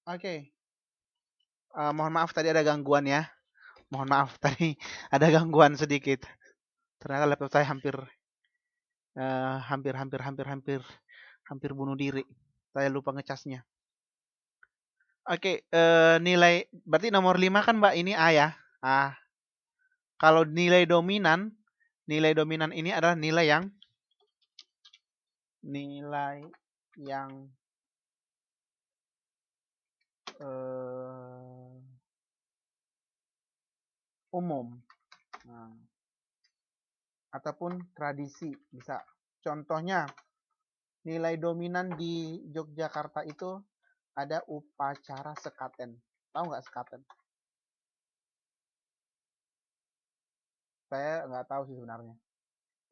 Oke, mohon maaf tadi ada gangguan ya. Mohon maaf tadi ada gangguan sedikit. Ternyata laptop saya hampir hampir hampir hampir hampir hampir bunuh diri. Saya lupa ngecasnya. Oke, nilai berarti nomor 5 kan Mbak ini A ya. Ah, kalau nilai dominan ini adalah nilai yang eh, umum. Nah, ataupun tradisi bisa. Contohnya nilai dominan di Yogyakarta itu ada upacara sekaten. Tahu nggak sekaten? Saya nggak tahu sih sebenarnya.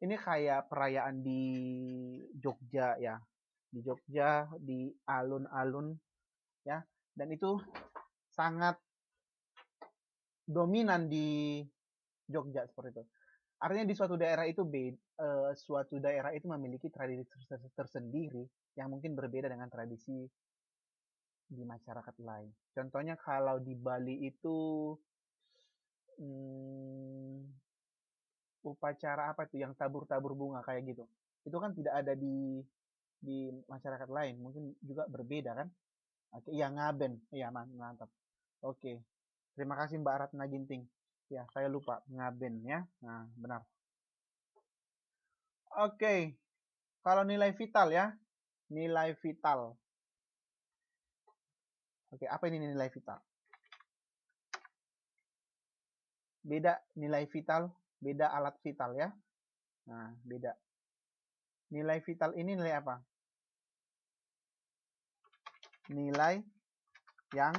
Ini kayak perayaan di Jogja ya. Di Jogja, di alun-alun ya. Dan itu sangat dominan di Jogja seperti itu. Artinya di suatu daerah itu memiliki tradisi tersendiri yang mungkin berbeda dengan tradisi di masyarakat lain. Contohnya kalau di Bali itu hmm, upacara apa tuh yang tabur-tabur bunga kayak gitu. Itu kan tidak ada di masyarakat lain, mungkin juga berbeda kan? Oke, iya ngaben. Iya, mantap. Oke. Terima kasih Mbak Ratna Ginting. Ya, saya lupa ngaben ya. Nah, benar. Oke. Kalau nilai vital ya, nilai vital. Oke, apa ini nilai vital? Beda nilai vital, beda alat vital ya. Nah, beda. Nilai vital ini nilai apa? Nilai yang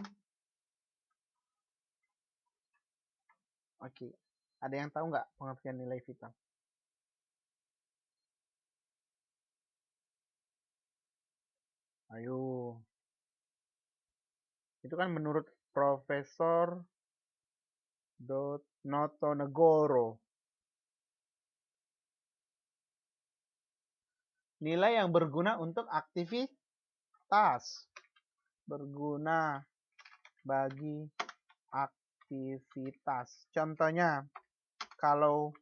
oke. Ada yang tahu nggak pengertian nilai vital? Ayo. Itu kan menurut Profesor Notonegoro. Nilai yang berguna untuk aktivitas. Berguna bagi aktivitas. Contohnya, kalau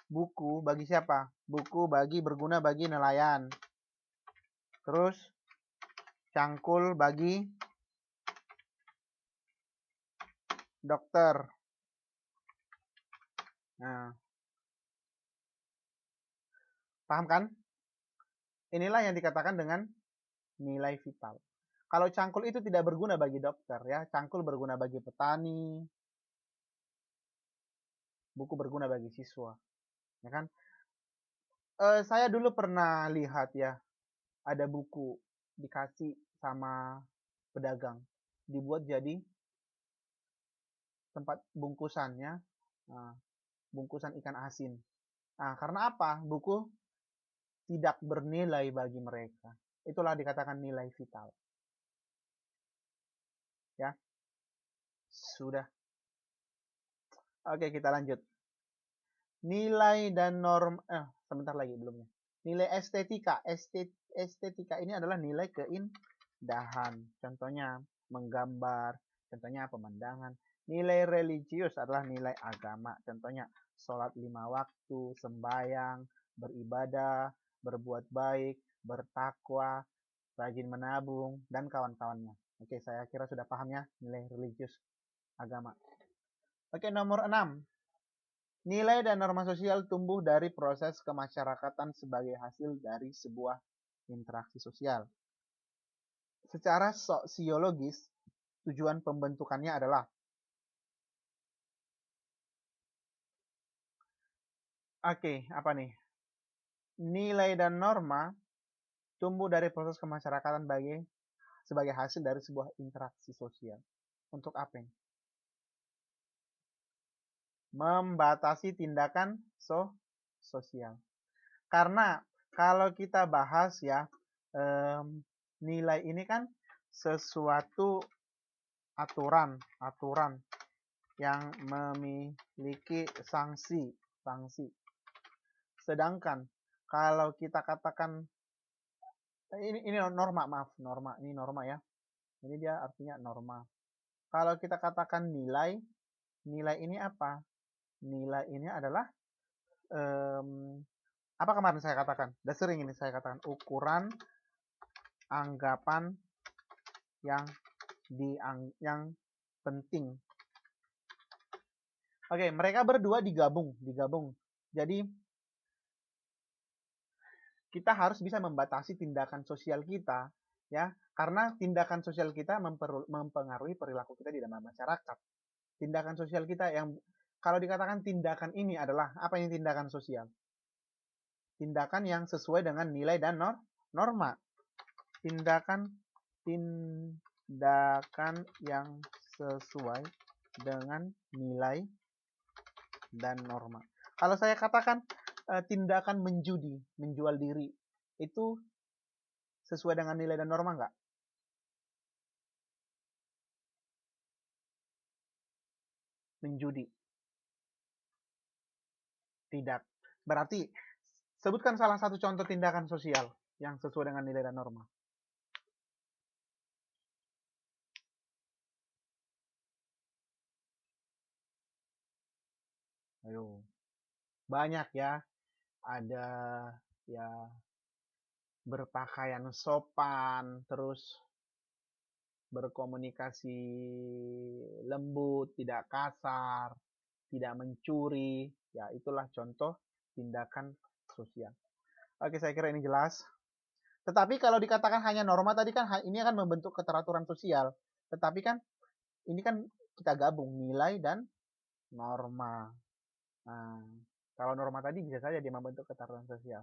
buku bagi siapa? Buku berguna bagi nelayan. Terus cangkul bagi dokter. Nah, paham kan? Inilah yang dikatakan dengan nilai vital. Kalau cangkul itu tidak berguna bagi dokter ya, cangkul berguna bagi petani, buku berguna bagi siswa, ya kan? Saya dulu pernah lihat ya, ada buku dikasih sama pedagang, dibuat jadi tempat bungkusannya, nah, bungkusan ikan asin. Nah, karena apa? Buku tidak bernilai bagi mereka. Itulah dikatakan nilai vital. Ya, sudah. Oke, kita lanjut. Nilai dan norm sebentar lagi belumnya. Nilai estetika. Estetika ini adalah nilai keindahan. Contohnya menggambar, contohnya pemandangan. Nilai religius adalah nilai agama. Contohnya sholat 5 waktu, sembahyang, beribadah, berbuat baik, bertakwa, rajin menabung, dan kawan-kawannya. Oke, saya kira sudah paham ya nilai religius agama. Oke, nomor 6. Nilai dan norma sosial tumbuh dari proses kemasyarakatan sebagai hasil dari sebuah interaksi sosial. Secara sosiologis, tujuan pembentukannya adalah apa nih? Nilai dan norma tumbuh dari proses kemasyarakatan sebagai hasil dari sebuah interaksi sosial. Untuk apa ini? Membatasi tindakan sosial. Karena kalau kita bahas ya, nilai ini kan sesuatu aturan yang memiliki sanksi. Sedangkan kalau kita katakan ini norma, maaf, norma, ini norma ya. Ini dia artinya norma. Kalau kita katakan nilai, nilai ini apa? Nilai ini adalah apa kemarin saya katakan? Udah sering ini saya katakan ukuran anggapan yang penting. Oke, mereka berdua digabung. Jadi kita harus bisa membatasi tindakan sosial kita, ya, karena tindakan sosial kita mempengaruhi perilaku kita di dalam masyarakat. Tindakan sosial kita yang kalau dikatakan tindakan ini adalah apa ini tindakan sosial? Tindakan yang sesuai dengan nilai dan norma. Tindakan yang sesuai dengan nilai dan norma. Kalau saya katakan tindakan menjudi, menjual diri, itu sesuai dengan nilai dan norma nggak? Menjudi. Tidak. Berarti sebutkan salah satu contoh tindakan sosial yang sesuai dengan nilai dan norma. Ayo. Banyak ya. Ada ya berpakaian sopan, terus berkomunikasi lembut, tidak kasar, tidak mencuri. Ya, itulah contoh tindakan sosial. Oke, saya kira ini jelas. Tetapi kalau dikatakan hanya norma tadi kan ini akan membentuk keteraturan sosial. Tetapi kan ini kan kita gabung nilai dan norma. Nah, kalau norma tadi bisa saja dia membentuk keteraturan sosial.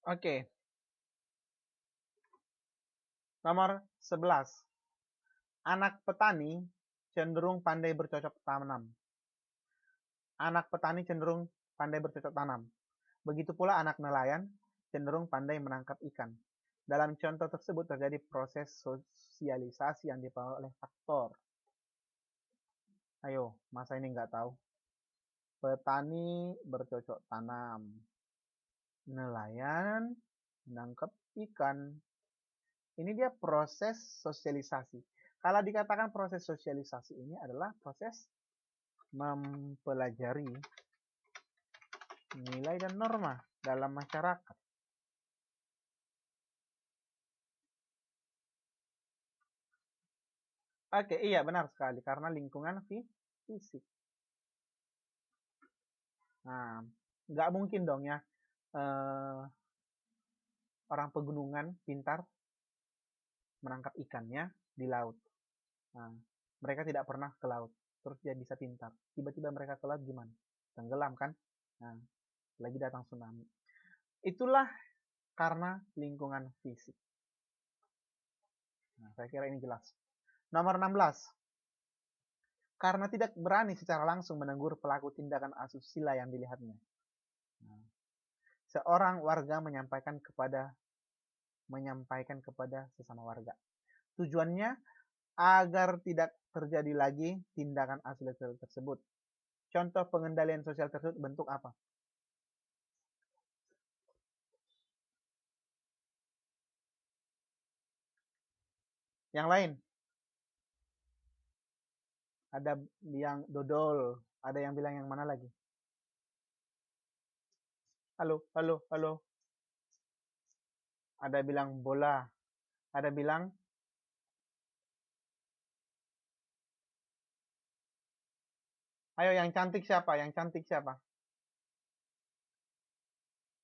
Oke. Nomor 11. Anak petani cenderung pandai bercocok tanam. Anak petani cenderung pandai bercocok tanam. Begitu pula anak nelayan cenderung pandai menangkap ikan. Dalam contoh tersebut terjadi proses sosialisasi yang dipengaruhi oleh faktor. Ayo, masa ini nggak tahu? Petani bercocok tanam. Nelayan menangkap ikan. Ini dia proses sosialisasi. Kalau dikatakan proses sosialisasi ini adalah proses mempelajari nilai dan norma dalam masyarakat. Oke, iya benar sekali karena lingkungan fisik. Nah, nggak mungkin dong ya orang pegunungan pintar menangkap ikannya di laut. Nah, mereka tidak pernah ke laut, terus dia bisa pintar. Tiba-tiba mereka ke laut gimana? Tenggelam kan? Nah, lagi datang tsunami. Itulah karena lingkungan fisik. Nah, saya kira ini jelas. Nomor 16. Karena tidak berani secara langsung menegur pelaku tindakan asusila yang dilihatnya. Nah, seorang warga menyampaikan kepada sesama warga. Tujuannya agar tidak terjadi lagi tindakan asusila tersebut. Contoh pengendalian sosial tersebut bentuk apa? Yang lain? Ada yang dodol, ada yang bilang yang mana lagi? Halo, halo, halo. Ada bilang bola, ada bilang ayo yang cantik siapa? Yang cantik siapa?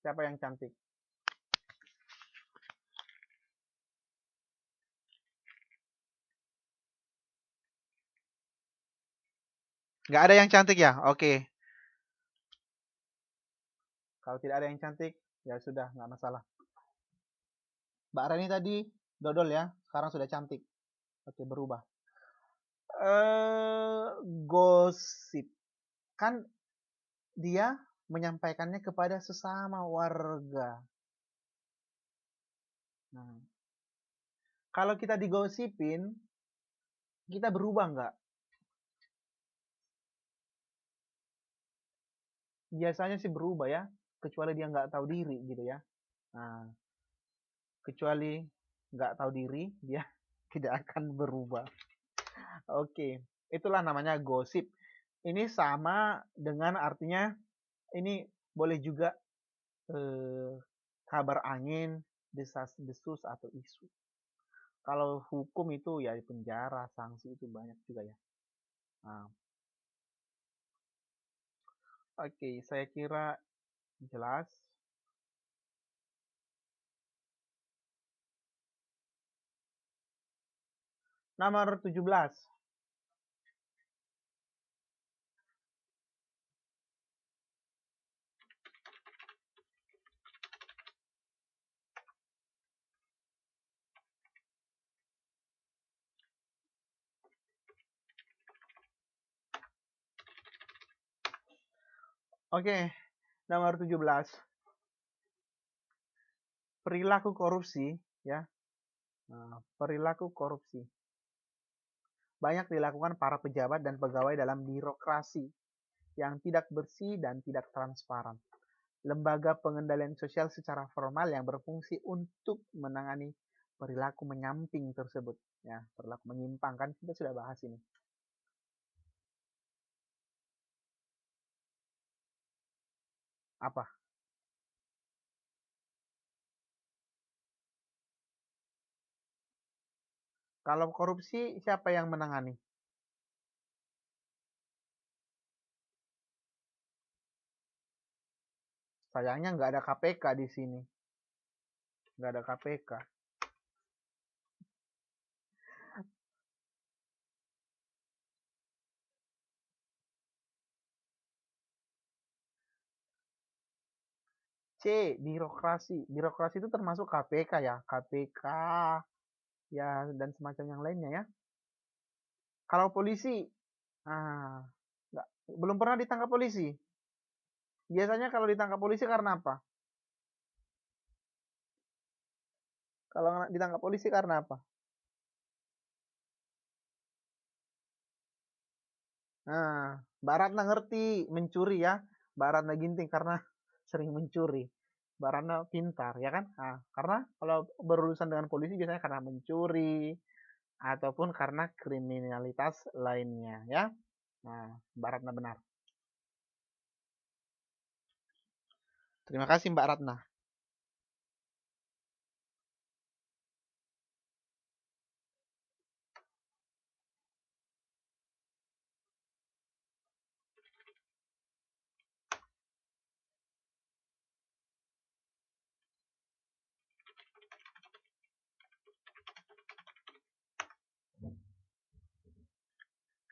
Siapa yang cantik? Nggak ada yang cantik ya? Oke. Kalau tidak ada yang cantik, ya sudah, nggak masalah. Mbak Rani tadi dodol ya, sekarang sudah cantik. Oke, berubah. Gosip. Kan dia menyampaikannya kepada sesama warga. Nah, Kalau kita digosipin, kita berubah nggak? Biasanya sih berubah ya, kecuali dia nggak tahu diri gitu ya. Nah, kecuali nggak tahu diri, dia tidak akan berubah. Oke, itulah namanya gosip. Ini sama dengan artinya, ini boleh juga eh, kabar angin, desas-desus atau isu. Kalau hukum itu ya penjara, sanksi itu banyak juga ya. Nah, oke, saya kira jelas. Nomor 17. Oke, nomor 17. Perilaku korupsi ya. Nah, perilaku korupsi banyak dilakukan para pejabat dan pegawai dalam birokrasi yang tidak bersih dan tidak transparan. Lembaga pengendalian sosial secara formal yang berfungsi untuk menangani perilaku menyamping tersebut. Ya, perilaku menyimpang kan kita sudah bahas ini. Apa? Kalau korupsi siapa yang menangani? Sayangnya nggak ada KPK di sini. Nggak ada KPK. C. Birokrasi. Birokrasi itu termasuk KPK ya. KPK ya dan semacam yang lainnya ya. Kalau polisi, ah, nggak, belum pernah ditangkap polisi. Biasanya kalau ditangkap polisi karena apa? Kalau ditangkap polisi karena apa? Nah, Mbak Ratna ngerti mencuri ya. Mbak Ratna Ginting karena sering mencuri. Mbak Ratna pintar ya kan? Nah, karena kalau berurusan dengan polisi biasanya karena mencuri ataupun karena kriminalitas lainnya ya. Nah, Mbak Ratna benar. Terima kasih Mbak Ratna.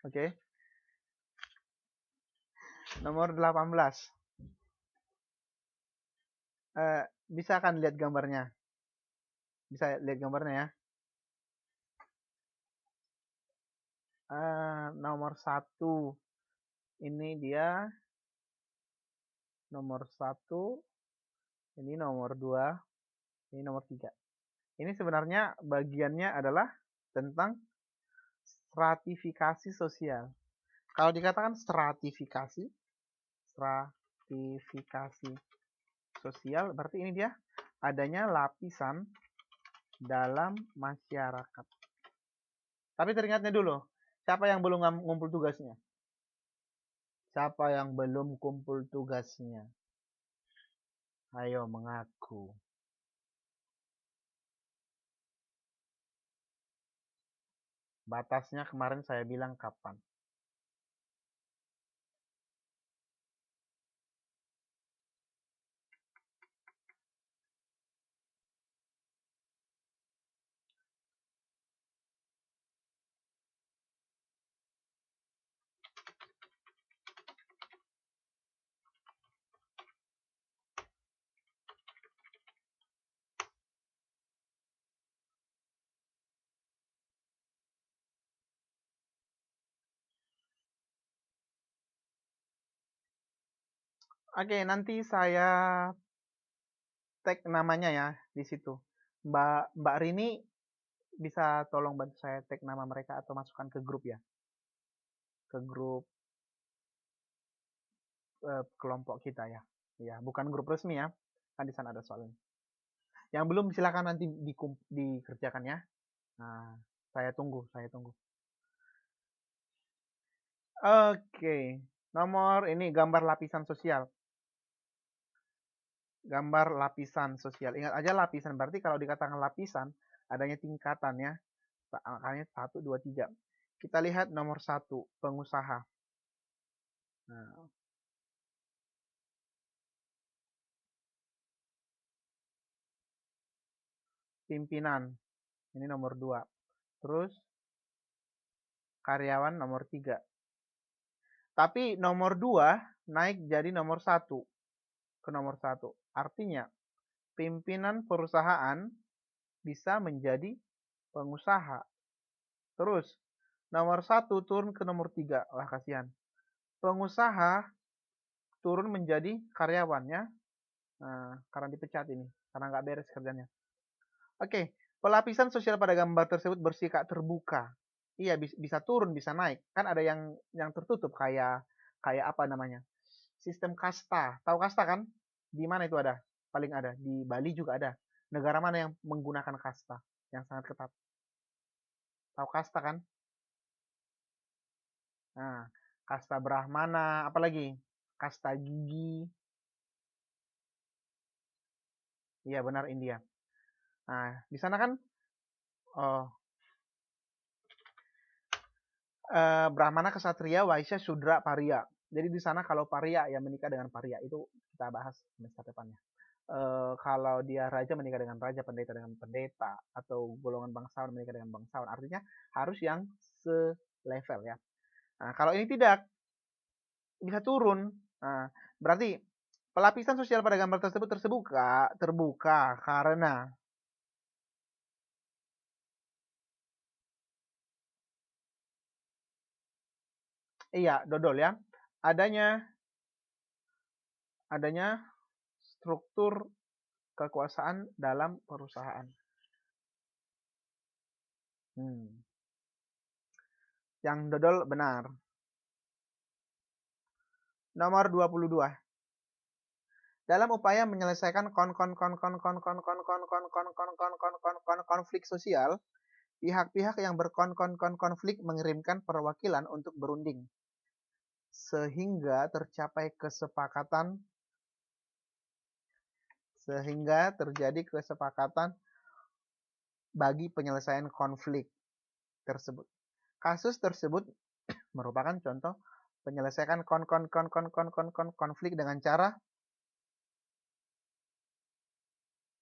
Oke. Nomor 18. Bisa kan lihat gambarnya? Bisa lihat gambarnya ya. Nomor 1. Ini dia nomor 1. Ini nomor 2. Ini nomor 3. Ini sebenarnya bagiannya adalah tentang stratifikasi sosial. Kalau dikatakan stratifikasi sosial, berarti ini dia adanya lapisan dalam masyarakat. Tapi teringatnya dulu, siapa yang belum ngumpul tugasnya? Siapa yang belum kumpul tugasnya? Ayo mengaku. Batasnya kemarin saya bilang kapan? Oke, nanti saya tag namanya ya di situ. Mbak Mbak Rini bisa tolong bantu saya tag nama mereka atau masukkan ke grup ya. Ke grup kelompok kita ya. Ya, bukan grup resmi ya. Kan di sana ada soalnya. Yang belum silakan nanti dikerjakan ya. Nah, saya tunggu. Oke. Nomor ini gambar lapisan sosial. Gambar lapisan sosial. Ingat aja lapisan. Berarti kalau dikatakan lapisan, adanya tingkatan ya. Angkanya 1, 2, 3. Kita lihat nomor 1, pengusaha. Nah, pimpinan. Ini nomor 2. Terus karyawan nomor 3. Tapi nomor 2 naik jadi nomor 1. Ke nomor 1. Artinya pimpinan perusahaan bisa menjadi pengusaha. Terus nomor 1 turun ke nomor 3. Wah, kasihan. Pengusaha turun menjadi karyawannya. Nah, karena dipecat ini. Karena nggak beres kerjanya. Oke, pelapisan sosial pada gambar tersebut bersikap terbuka. Iya, bisa turun, bisa naik. Kan ada yang tertutup kayak apa namanya? Sistem kasta. Tahu kasta kan? Di mana itu ada? Paling ada. Di Bali juga ada. Negara mana yang menggunakan kasta yang sangat ketat? Tahu kasta kan? Nah, kasta Brahmana, apalagi? Kasta gigi. Iya, benar, India. Nah, di sana kan oh, Brahmana, Ksatria, Waisya, Sudra, Paria. Jadi di sana kalau Paria ya menikah dengan Paria, itu kita bahas semester depannya. Kalau dia raja menikah dengan raja, pendeta dengan pendeta, atau golongan bangsawan menikah dengan bangsawan. Artinya harus yang selevel ya. Nah, kalau ini tidak, bisa turun. Nah, berarti pelapisan sosial pada gambar tersebut terbuka karena iya, dodol ya. Adanya struktur kekuasaan dalam perusahaan. Yang dodol benar. Nomor 22. Dalam upaya menyelesaikan konflik sosial, pihak-pihak yang berkonflik mengirimkan perwakilan untuk berunding sehingga terjadi kesepakatan bagi penyelesaian konflik tersebut. Kasus tersebut merupakan contoh penyelesaian konflik dengan cara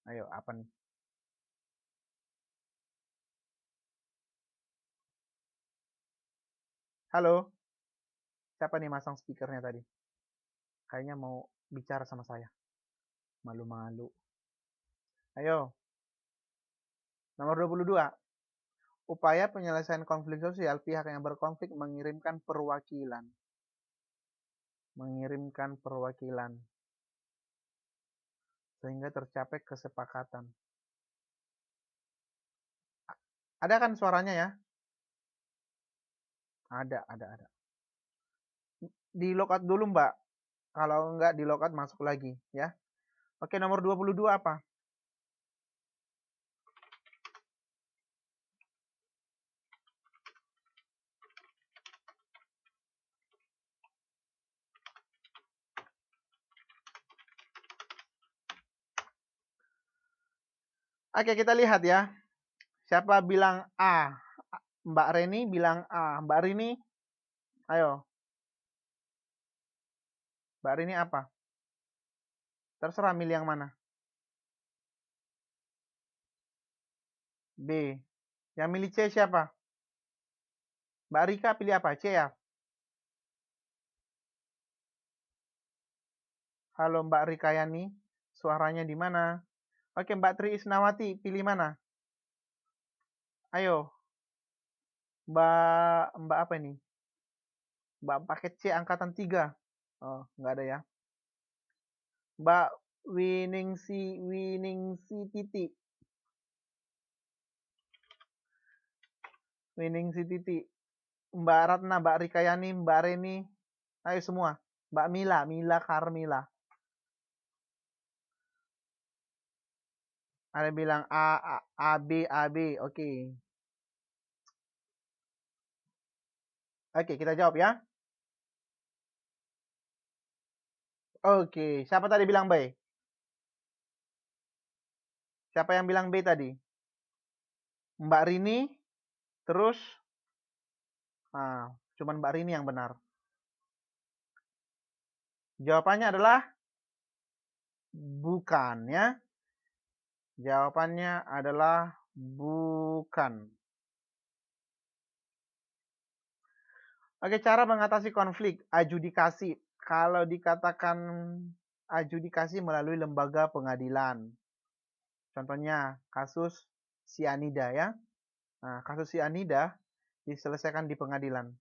ayo apa nih? Halo? Siapa nih masang speakernya tadi? Kayaknya mau bicara sama saya. Malu-malu. Ayo. Nomor 22. Upaya penyelesaian konflik sosial, pihak yang berkonflik mengirimkan perwakilan. Sehingga tercapai kesepakatan. Ada kan suaranya ya? Ada. Di logout dulu, Mbak. Kalau enggak di logout masuk lagi ya. Oke, nomor 22 apa? Oke, kita lihat ya. Siapa bilang A? Mbak Reni bilang A. Mbak Rini, ayo. Mbak Rini apa? Terserah milih yang mana. B. Yang milih C siapa? Mbak Rika pilih apa? C ya? Halo Mbak Rikayani, suaranya di mana? Oke, Mbak Tri Isnawati, pilih mana? Ayo. Mbak apa ini? Mbak paket C angkatan 3. Oh, nggak ada ya. Mbak Winingsi Titi. Winning si Titi, Mbak Ratna, Mbak Rikayani, Mbak Reni, ayo semua. Mbak Mila, Mila Carmila. Ada bilang A, B, oke. Oke, kita jawab ya. Oke, siapa tadi bilang B? Siapa yang bilang B tadi? Mbak Rini, terus cuman Mbak Rini yang benar. Jawabannya adalah bukan ya. Jawabannya adalah bukan. Oke, cara mengatasi konflik, adjudikasi. Kalau dikatakan adjudikasi melalui lembaga pengadilan. Contohnya kasus sianida ya. Nah, kasus sianida diselesaikan di pengadilan.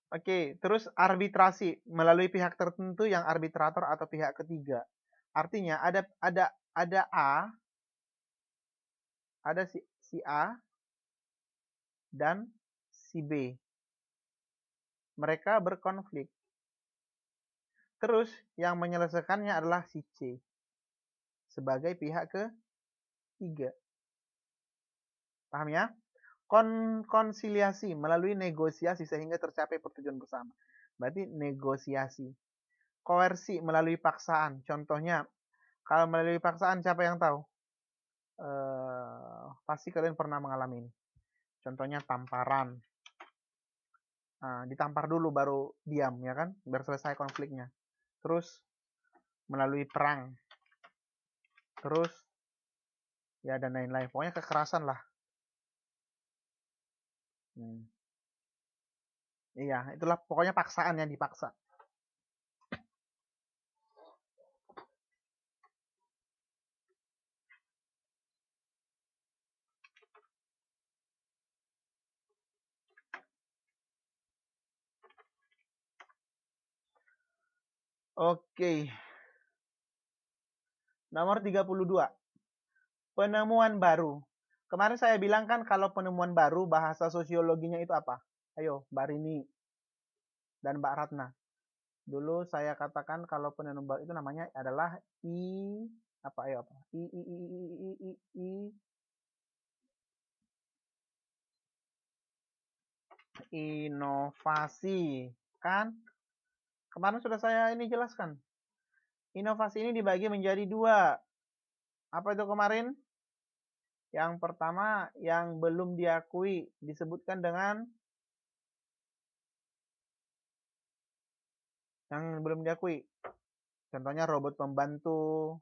Oke, terus arbitrasi melalui pihak tertentu yang arbitrator atau pihak ketiga. Artinya ada si A dan si B. Mereka berkonflik. Terus yang menyelesaikannya adalah si C sebagai pihak ketiga. Paham ya? Konsiliasi melalui negosiasi sehingga tercapai persetujuan bersama. Berarti negosiasi. Koersi melalui paksaan. Contohnya, kalau melalui paksaan siapa yang tahu? Pasti kalian pernah mengalami ini. Contohnya tamparan. Ditampar dulu baru diam ya kan, biar selesai konfliknya. Terus melalui perang. Terus ya dan lain-lain. Pokoknya kekerasan lah. Iya, itulah pokoknya paksaan yang dipaksa. Oke. Nomor 32. Penemuan baru. Kemarin saya bilang kan kalau penemuan baru bahasa sosiologinya itu apa? Ayo, Mbak Rini dan Mbak Ratna. Dulu saya katakan kalau penemuan baru itu namanya adalah inovasi. Kan? Kemarin sudah saya ini jelaskan. Inovasi ini dibagi menjadi dua. Apa itu kemarin? Yang pertama, yang belum diakui disebutkan dengan yang belum diakui. Contohnya robot pembantu,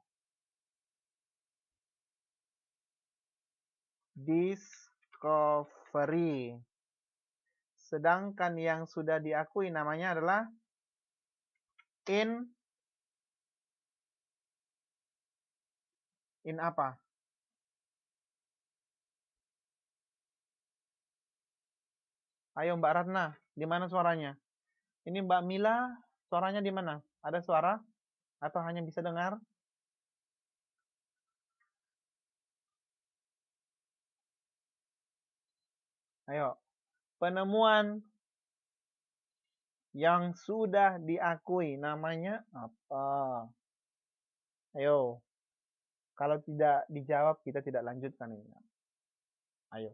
discovery. Sedangkan yang sudah diakui namanya adalah in apa? Ayo Mbak Ratna, di mana suaranya? Ini Mbak Mila, suaranya di mana? Ada suara? Atau hanya bisa dengar? Ayo, penemuan yang sudah diakui namanya apa? Ayo, kalau tidak dijawab kita tidak lanjutkan ini. Ayo,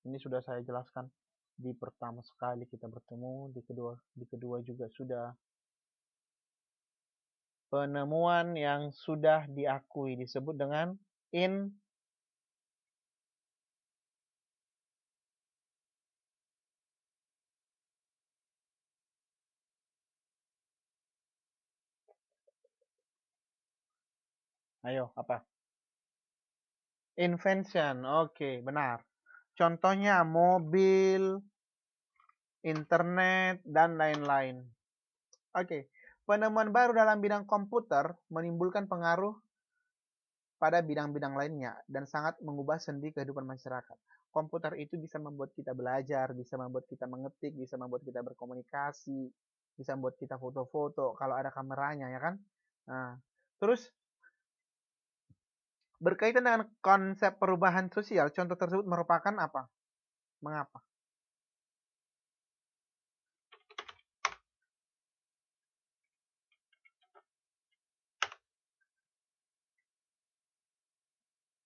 ini sudah saya jelaskan di pertama sekali kita bertemu, di kedua juga sudah. Penemuan yang sudah diakui disebut dengan in. Ayo, apa? Invention. Oke, benar. Contohnya mobil, internet, dan lain-lain. Oke, penemuan baru dalam bidang komputer menimbulkan pengaruh pada bidang-bidang lainnya dan sangat mengubah sendi kehidupan masyarakat. Komputer itu bisa membuat kita belajar, bisa membuat kita mengetik, bisa membuat kita berkomunikasi, bisa membuat kita foto-foto kalau ada kameranya ya kan. Nah, terus Berkaitan dengan konsep perubahan sosial, contoh tersebut merupakan apa? Mengapa?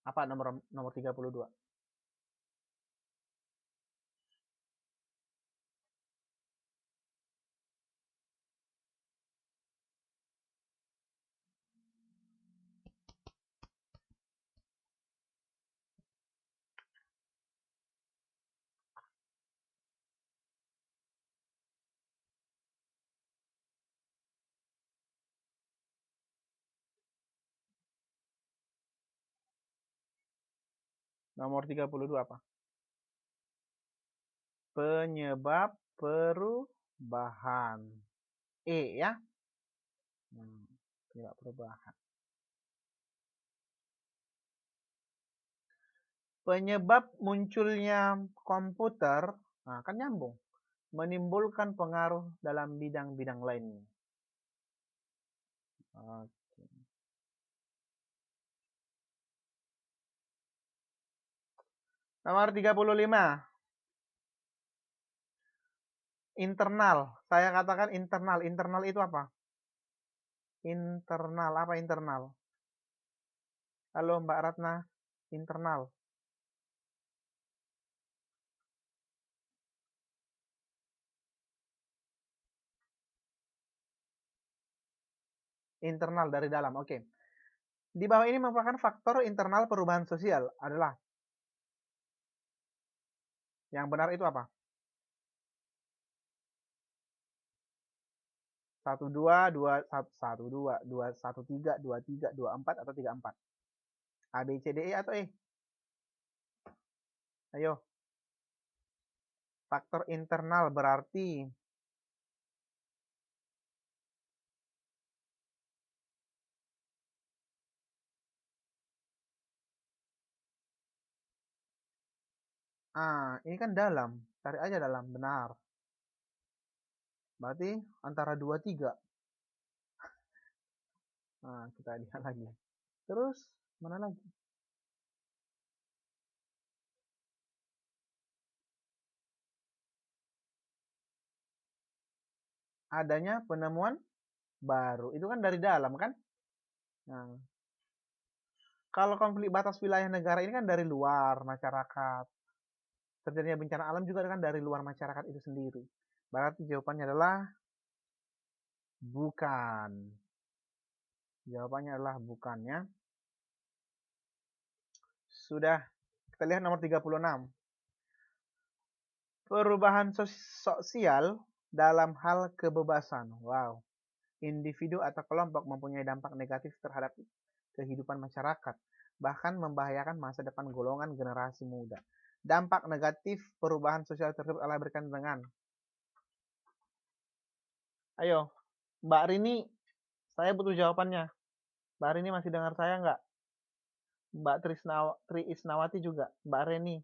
Apa nomor 32? Nomor 32 apa? Penyebab perubahan. Ya. Penyebab perubahan. Penyebab munculnya komputer, nah kan nyambung, menimbulkan pengaruh dalam bidang-bidang lainnya. Oke. Nomor 35. Internal. Saya katakan internal. Internal itu apa? Internal. Apa internal? Halo Mbak Ratna. Internal. Internal dari dalam. Oke. Di bawah ini merupakan faktor internal perubahan sosial adalah yang benar itu apa? 1, 2, 2, 1, 2, 2, 1, 3, 2, 3, 2, 4 atau 3, 4? A, B, C, D, E atau E? Ayo. Faktor internal berarti ini kan dalam. Cari aja dalam. Benar. Berarti antara 2, 3. Nah, kita lihat lagi. Terus, mana lagi? Adanya penemuan baru. Itu kan dari dalam kan? Nah, kalau konflik batas wilayah negara ini kan dari luar masyarakat. Terjadinya bencana alam juga kan dari luar masyarakat itu sendiri. Berarti jawabannya adalah bukan. Jawabannya adalah bukannya. Sudah, kita lihat nomor 36. Perubahan sosial dalam hal kebebasan. Wow. Individu atau kelompok mempunyai dampak negatif terhadap kehidupan masyarakat, bahkan membahayakan masa depan golongan generasi muda. Dampak negatif perubahan sosial tersebut adalah berkaitan dengan. Ayo, Mbak Rini, saya butuh jawabannya. Mbak Rini masih dengar saya nggak? Mbak Tri Isnawati juga. Mbak Reni.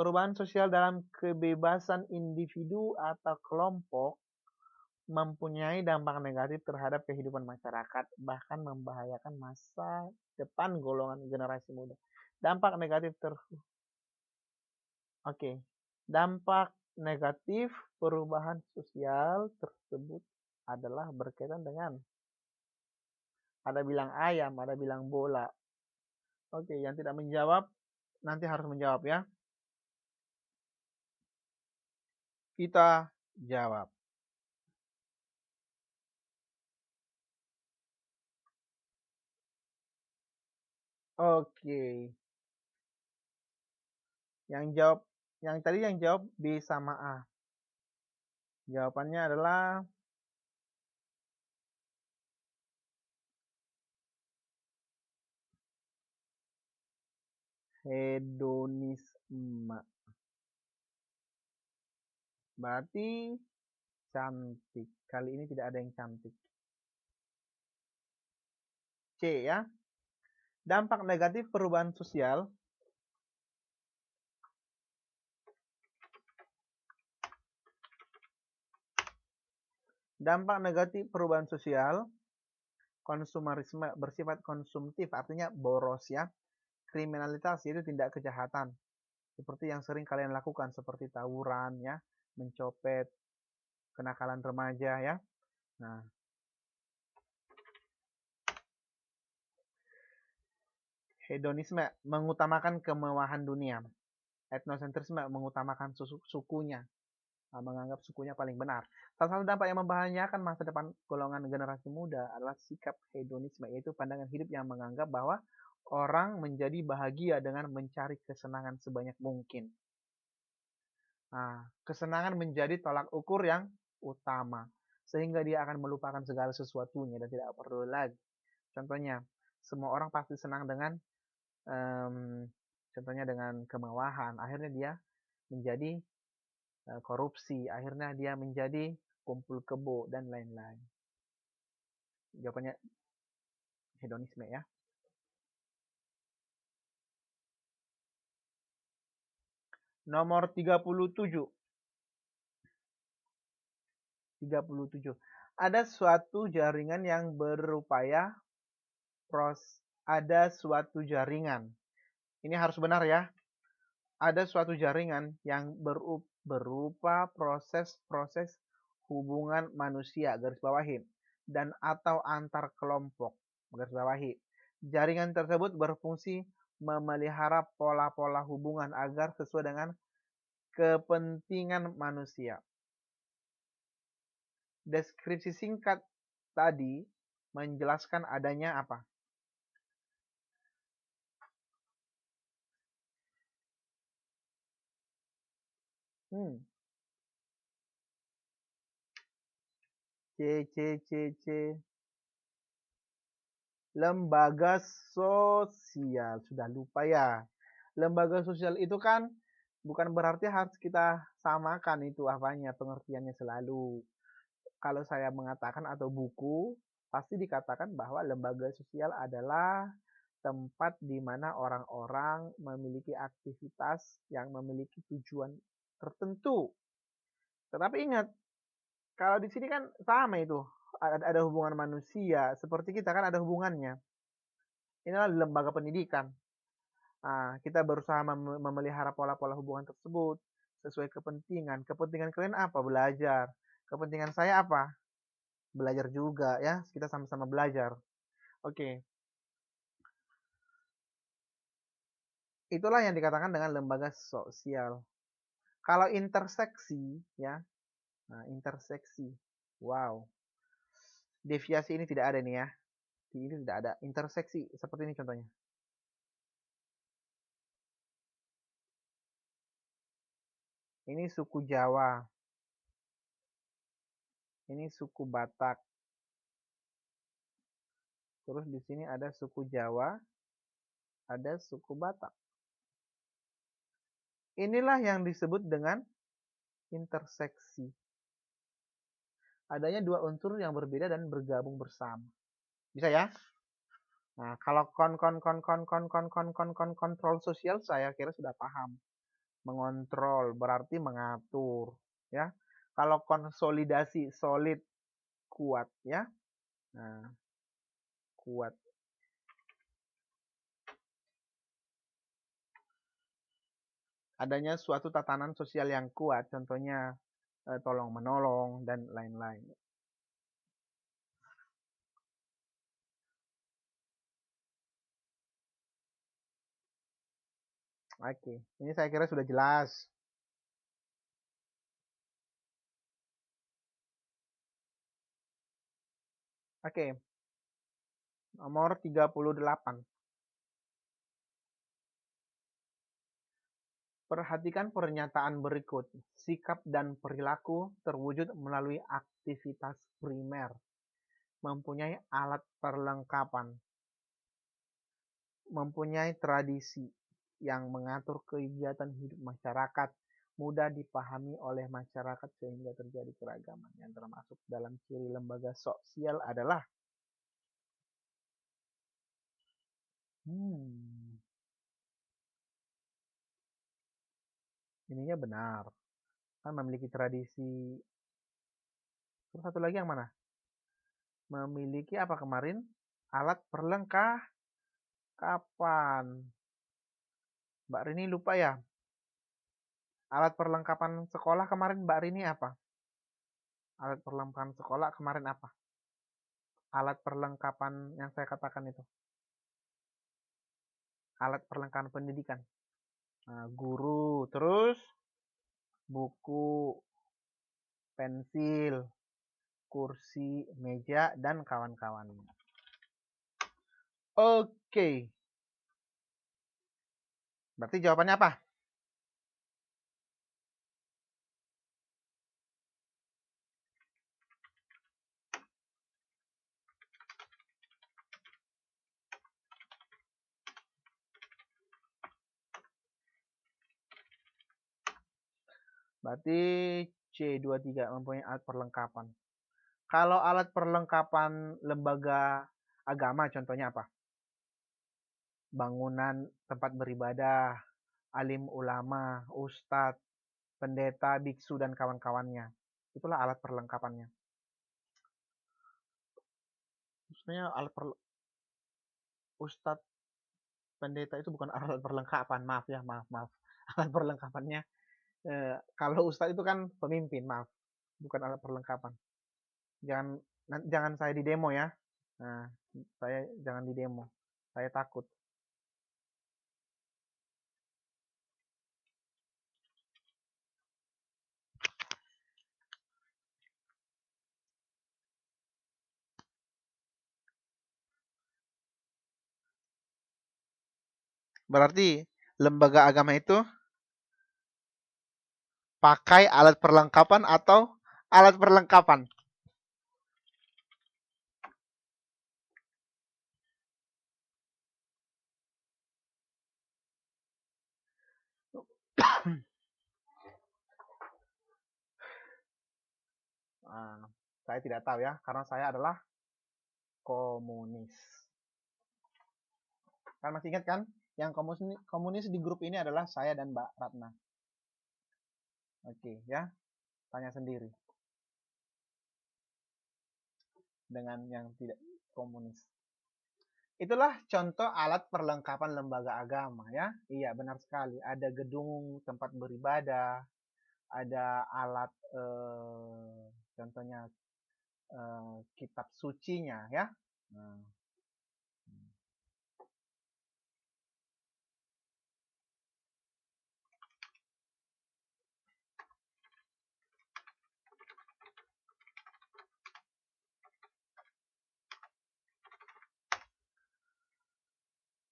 Perubahan sosial dalam kebebasan individu atau kelompok mempunyai dampak negatif terhadap kehidupan masyarakat, bahkan membahayakan masa depan golongan generasi muda. Dampak negatif Oke. Dampak negatif perubahan sosial tersebut adalah berkaitan dengan ada bilang ayam, ada bilang bola. Oke, yang tidak menjawab nanti harus menjawab ya. Kita jawab. Oke. Yang tadi yang jawab B sama A. Jawabannya adalah hedonisme. Berarti cantik. Kali ini tidak ada yang cantik. C ya. Dampak negatif perubahan sosial. Dampak negatif perubahan sosial Konsumerisme bersifat konsumtif, artinya boros ya. Kriminalitas yaitu tindak kejahatan. Seperti yang sering kalian lakukan, seperti tawuran ya, mencopet, kenakalan remaja ya. Nah, hedonisme mengutamakan kemewahan dunia. Etnosentrisme mengutamakan sukunya, menganggap sukunya paling benar. Salah satu dampak yang membahayakan masa depan golongan generasi muda adalah sikap hedonisme, yaitu pandangan hidup yang menganggap bahwa orang menjadi bahagia dengan mencari kesenangan sebanyak mungkin. Nah, kesenangan menjadi tolak ukur yang utama, sehingga dia akan melupakan segala sesuatunya dan tidak perlu lagi. Contohnya, semua orang pasti senang dengan contohnya dengan kemewahan. Akhirnya dia menjadi korupsi, akhirnya dia menjadi kumpul kebo dan lain-lain. Jawabannya hedonisme ya. Nomor 37. Ada suatu jaringan yang berupaya ada suatu jaringan. Ini harus benar ya. Ada suatu jaringan yang berupa proses-proses hubungan manusia, garis bawahi, dan atau antar kelompok, garis bawahi. Jaringan tersebut berfungsi memelihara pola-pola hubungan agar sesuai dengan kepentingan manusia. Deskripsi singkat tadi menjelaskan adanya apa? C. Lembaga sosial. Sudah lupa ya. Lembaga sosial itu kan bukan berarti harus kita samakan itu apanya, pengertiannya selalu. Kalau saya mengatakan atau buku, pasti dikatakan bahwa lembaga sosial adalah tempat di mana orang-orang memiliki aktivitas yang memiliki tujuan tertentu. Tetapi ingat, kalau di sini kan sama itu, ada hubungan manusia, seperti kita kan ada hubungannya. Inilah lembaga pendidikan. Nah, kita berusaha memelihara pola-pola hubungan tersebut sesuai kepentingan. Kepentingan kalian apa? Belajar. Kepentingan saya apa? Belajar juga ya. Kita sama-sama belajar. Oke. Itulah yang dikatakan dengan lembaga sosial. Kalau interseksi ya. Nah, interseksi. Wow. Deviasi ini tidak ada nih ya. Ini tidak ada. Interseksi seperti ini contohnya. Ini suku Jawa. Ini suku Batak. Terus di sini ada suku Jawa, ada suku Batak. Inilah yang disebut dengan interseksi. Adanya dua unsur yang berbeda dan bergabung bersama. Bisa ya? Nah, kalau kontrol sosial saya kira sudah paham. Mengontrol berarti mengatur, ya. Kalau konsolidasi solid, kuat, ya. Nah, kuat. Adanya suatu tatanan sosial yang kuat, contohnya tolong menolong dan lain-lain. Oke, ini saya kira sudah jelas. Oke. Nomor 38. Perhatikan pernyataan berikut. Sikap dan perilaku terwujud melalui aktivitas primer. Mempunyai alat perlengkapan. Mempunyai tradisi yang mengatur kegiatan hidup masyarakat. Mudah dipahami oleh masyarakat sehingga terjadi keragaman. Yang termasuk dalam ciri lembaga sosial adalah ininya benar. Kan memiliki tradisi. Terus satu lagi yang mana? Memiliki apa kemarin? Alat perlengkapan. Mbak Rini lupa ya? Alat perlengkapan sekolah kemarin Mbak Rini apa? Alat perlengkapan sekolah kemarin apa? Alat perlengkapan yang saya katakan itu. Alat perlengkapan pendidikan. Nah, guru, terus buku, pensil, kursi, meja, dan kawan-kawannya. Oke. Berarti jawabannya apa? Berarti C23 mempunyai alat perlengkapan. Kalau alat perlengkapan lembaga agama contohnya apa? Bangunan tempat beribadah, alim ulama, ustadz, pendeta, biksu, dan kawan-kawannya. Itulah alat perlengkapannya. Maksudnya alat ustadz, pendeta itu bukan alat perlengkapan. Maaf ya, maaf. Alat perlengkapannya, kalau ustadz itu kan pemimpin, maaf. Bukan alat perlengkapan. Jangan saya di demo ya. Nah, saya jangan di demo. Saya takut. Berarti lembaga agama itu pakai alat perlengkapan atau alat perlengkapan? Saya tidak tahu ya, karena saya adalah komunis. Kan masih ingat kan? Yang komunis di grup ini adalah saya dan Mbak Ratna. Oke, ya. Tanya sendiri. Dengan yang tidak komunis. Itulah contoh alat perlengkapan lembaga agama ya. Iya, benar sekali. Ada gedung tempat beribadah, ada alat contohnya kitab sucinya ya. Nah.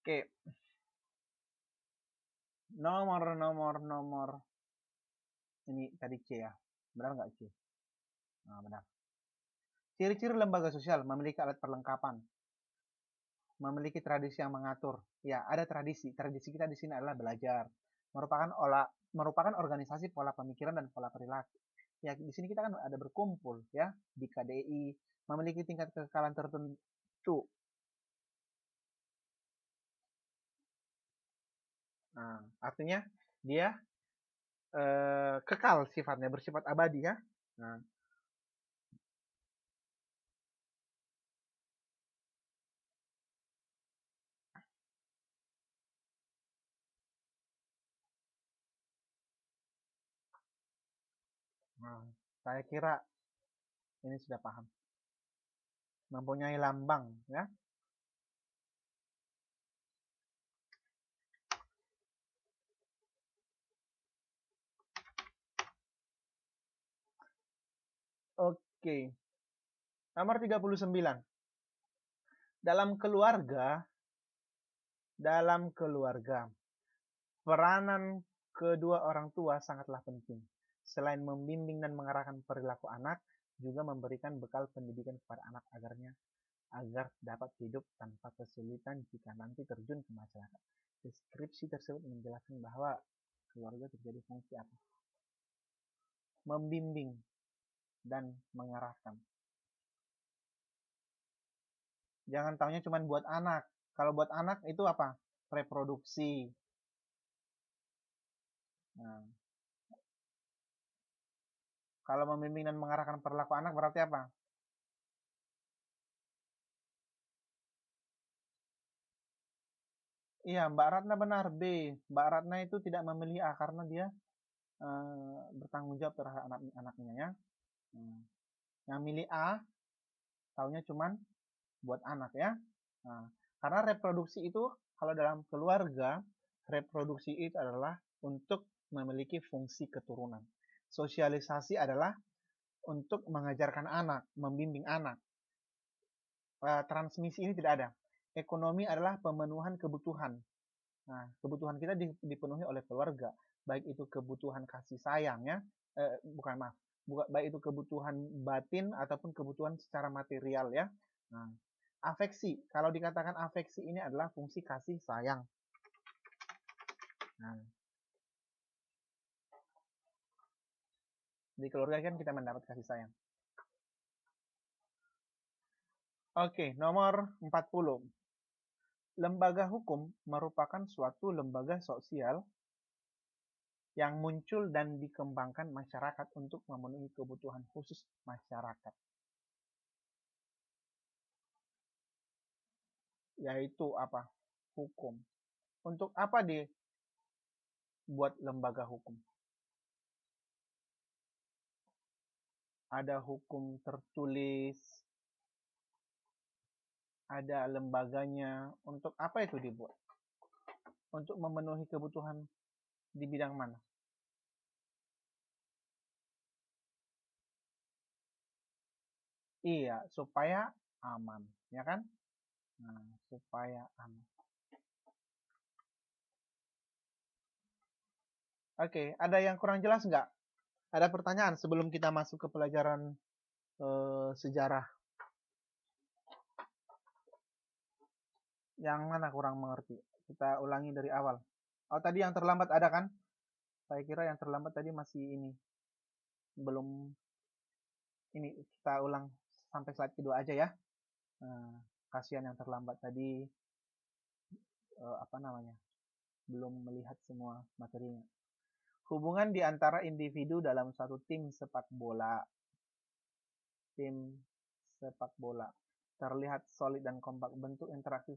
Oke. Nomor. Ini tadi C ya. Benar nggak C? Nah, benar. Ciri-ciri lembaga sosial memiliki alat perlengkapan. Memiliki tradisi yang mengatur. Ya, ada tradisi. Tradisi kita di sini adalah belajar. Merupakan organisasi pola pemikiran dan pola perilaku. Ya, di sini kita kan ada berkumpul ya di KDI, memiliki tingkat kekekalan tertentu. Nah, artinya dia kekal sifatnya, bersifat abadi ya. Nah, saya kira ini sudah paham. Mempunyai lambang ya. Oke. Nomor 39. Dalam keluarga, peranan kedua orang tua sangatlah penting. Selain membimbing dan mengarahkan perilaku anak, juga memberikan bekal pendidikan kepada anak agar dapat hidup tanpa kesulitan jika nanti terjun ke masyarakat. Deskripsi tersebut menjelaskan bahwa keluarga terjadi fungsi apa? Membimbing dan mengarahkan. Jangan taunya cuma buat anak. Kalau buat anak itu apa? Reproduksi. Nah, kalau membimbing dan mengarahkan perilaku anak berarti apa? Iya, Mbak Ratna benar B. Mbak Ratna itu tidak memilih A karena dia bertanggung jawab terhadap anak-anaknya ya. Yang milih A, taunya cuman buat anak ya. Nah, karena reproduksi itu kalau dalam keluarga, reproduksi itu adalah untuk memiliki fungsi keturunan. Sosialisasi adalah untuk mengajarkan anak, membimbing anak. Transmisi ini tidak ada. Ekonomi adalah pemenuhan kebutuhan. Nah, kebutuhan kita dipenuhi oleh keluarga, baik itu kebutuhan kasih sayang ya, bukan maaf, baik itu kebutuhan batin ataupun kebutuhan secara material ya. Nah, afeksi, kalau dikatakan afeksi ini adalah fungsi kasih sayang. Nah, di keluarga kan kita mendapat kasih sayang. Oke, nomor 40. Lembaga hukum merupakan suatu lembaga sosial yang muncul dan dikembangkan masyarakat untuk memenuhi kebutuhan khusus masyarakat. Yaitu apa? Hukum. Untuk apa dibuat lembaga hukum? Ada hukum tertulis, ada lembaganya. Untuk apa itu dibuat? Untuk memenuhi kebutuhan di bidang mana? Iya, supaya aman, ya kan? Nah, supaya aman. Oke, ada yang kurang jelas nggak? Ada pertanyaan sebelum kita masuk ke pelajaran sejarah? Yang mana kurang mengerti? Kita ulangi dari awal. Oh, tadi yang terlambat ada kan? Saya kira yang terlambat tadi masih ini. Belum ini, kita ulang sampai slide kedua aja ya. Kasihan yang terlambat tadi apa namanya? Belum melihat semua materinya. Hubungan di antara individu dalam satu tim sepak bola. Tim sepak bola terlihat solid dan kompak. Bentuk interaksi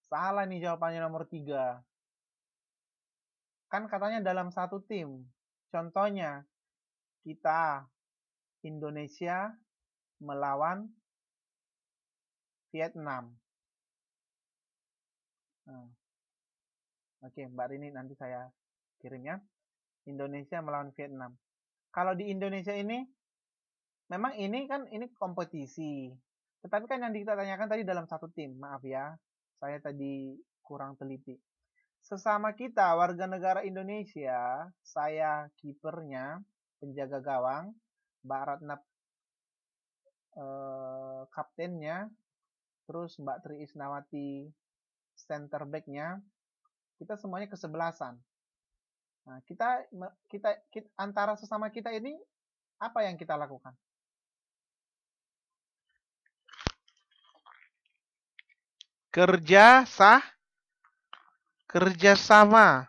salah nih jawabannya nomor 3. Kan katanya dalam satu tim. Contohnya, kita Indonesia melawan Vietnam. Nah, oke, Mbak Rini nanti saya kirim ya. Indonesia melawan Vietnam. Kalau di Indonesia ini, memang ini kan ini kompetisi. Tetapi kan yang kita tanyakan tadi dalam satu tim. Maaf ya, saya tadi kurang teliti. Sesama kita, warga negara Indonesia, saya kipernya, penjaga gawang, Mbak Ratna kaptennya, terus Mbak Tri Isnawati center back-nya, kita semuanya kesebelasan. Nah, kita antara sesama kita ini apa yang kita lakukan? Kerjasama.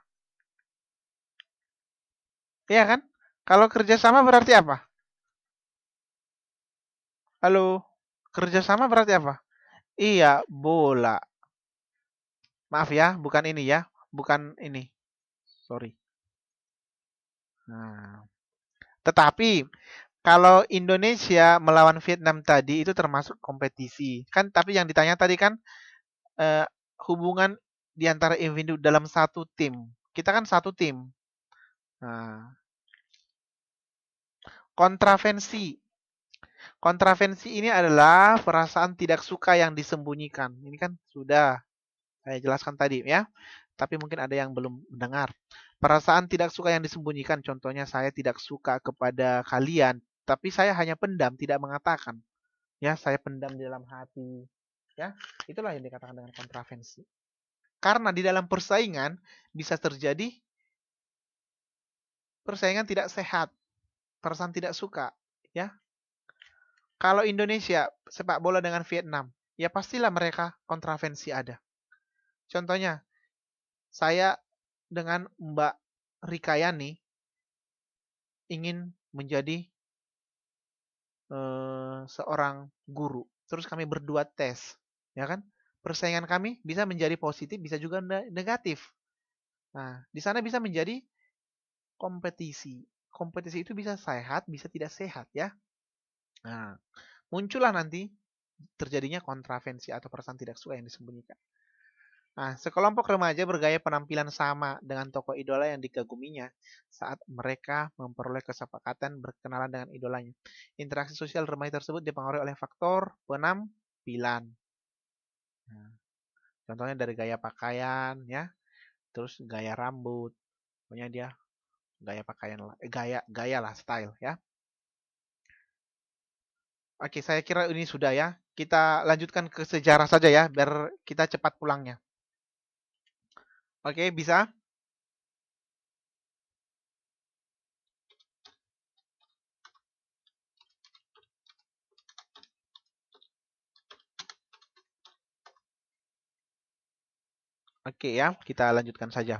Iya kan? Kalau kerjasama berarti apa? Halo? Kerjasama berarti apa? Iya, bola. Maaf ya, bukan ini ya. Bukan ini. Sorry. Nah, tetapi kalau Indonesia melawan Vietnam tadi itu termasuk kompetisi. Kan tapi yang ditanya tadi kan eh, hubungan di antara individu dalam satu tim. Kita kan satu tim. Nah, kontravensi. Kontravensi ini adalah perasaan tidak suka yang disembunyikan. Ini kan sudah saya jelaskan tadi ya. Tapi mungkin ada yang belum mendengar. Perasaan tidak suka yang disembunyikan. Contohnya saya tidak suka kepada kalian. Tapi saya hanya pendam, tidak mengatakan. Ya, saya pendam di dalam hati. Ya, itulah yang dikatakan dengan kontravensi. Karena di dalam persaingan bisa terjadi persaingan tidak sehat, perasaan tidak suka, ya. Kalau Indonesia sepak bola dengan Vietnam, ya pastilah mereka kontravensi ada. Contohnya, saya dengan Mbak Rikayani ingin menjadi seorang guru. Terus kami berdua tes, ya kan? Persaingan kami bisa menjadi positif, bisa juga negatif. Nah, di sana bisa menjadi kompetisi. Kompetisi itu bisa sehat, bisa tidak sehat ya. Nah, muncullah nanti terjadinya kontravensi atau perasaan tidak suka yang disembunyikan. Nah, sekelompok remaja bergaya penampilan sama dengan tokoh idola yang dikaguminya saat mereka memperoleh kesepakatan berkenalan dengan idolanya. Interaksi sosial remaja tersebut dipengaruhi oleh faktor penampilan. Nah, contohnya dari gaya pakaian, ya, terus gaya rambut, pokoknya dia gaya pakaian lah, gaya lah, style, ya. Oke, saya kira ini sudah ya. Kita lanjutkan ke sejarah saja ya, biar kita cepat pulangnya. Oke, bisa? Oke ya, kita lanjutkan saja.